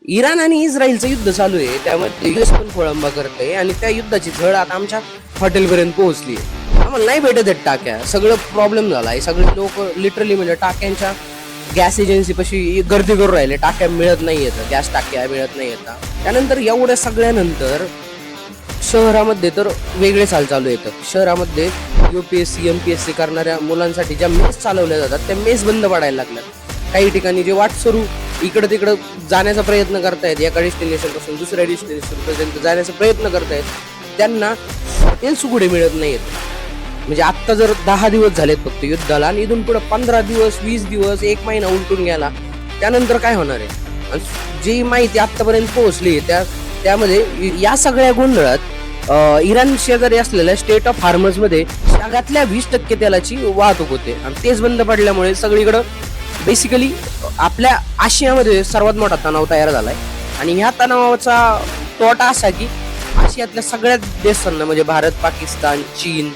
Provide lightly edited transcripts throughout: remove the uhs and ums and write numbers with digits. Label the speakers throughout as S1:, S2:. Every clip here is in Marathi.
S1: इराण आणि इस्रायलचं युद्ध चालू आहे, त्यामध्ये युएस पण खोळंबा करते आणि त्या युद्धाची झळ आता आमच्या हॉटेलपर्यंत पोहोचली आहे. आम्हाला नाही भेटत आहेत टाक्या, सगळं प्रॉब्लेम झाला आहे. सगळे लोक लिटरली म्हणजे टाक्यांच्या गॅस एजन्सी पाशी गर्दी करून राहिले, टाक्या मिळत नाही येतं, गॅस टाक्या मिळत नाही येतात. त्यानंतर एवढ्या सगळ्यानंतर शहरामध्ये तर वेगळेच हाल चालू येतं. शहरामध्ये UPSC MPSC करणाऱ्या मुलांसाठी ज्या मेस चालवल्या जातात त्या मेस बंद पडायला लागल्यात. काही ठिकाणी जे वाटसरू इकडं तिकडं जाण्याचा प्रयत्न करतायत, एका डेस्टिनेशन पासून दुसऱ्या डेस्टिनेशन पर्यंत जाण्याचा प्रयत्न करतायत, त्यांना हॉटेल सुगुडे मिळत नाहीत. म्हणजे आत्ता जर 10 दिवस झालेत फक्त युद्धाला आणि इथून पुढे 15 दिवस 20 दिवस 1 महिना उलटून गेला, त्यानंतर काय होणार आहे? आणि जी माहिती आतापर्यंत पोहोचली त्यामध्ये या सगळ्या गोंधळात इराण शेजारी असलेल्या स्टेट ऑफ हार्मज मध्ये जगातल्या 20% तेलाची वाहतूक होते आणि तेच बंद पडल्यामुळे सगळीकडं बेसिकली आपल्या आशियामध्ये सर्वात मोठा तणाव तयार झालाय. आणि ह्या तणावाचा तोटा असा की आशियातल्या सगळ्या देशांना म्हणजे भारत, पाकिस्तान, चीन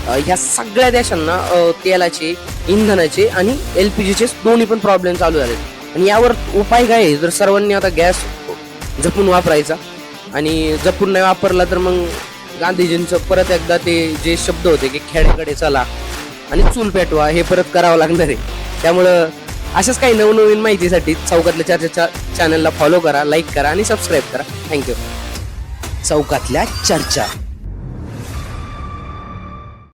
S1: ह्या सगळ्या देशांना तेलाचे, इंधनाचे आणि LPGचे दोन्ही पण प्रॉब्लेम चालू झाले. आणि यावर उपाय काय आहे? जर सर्वांनी आता गॅस जपून वापरायचा आणि जपून नाही वापरला तर मग गांधीजींचं परत एकदा ते जे शब्द होते की खेड्याकडे चला आणि चूल पेटवा हे परत करावं लागणार आहे. त्यामुळं अशाच काही नवनवीन माहितीसाठी चौकातल्या चर्चेच्या चॅनलला फॉलो करा, लाईक करा आणि सबस्क्राईब करा. थँक्यू. चौकातल्या चर्चा.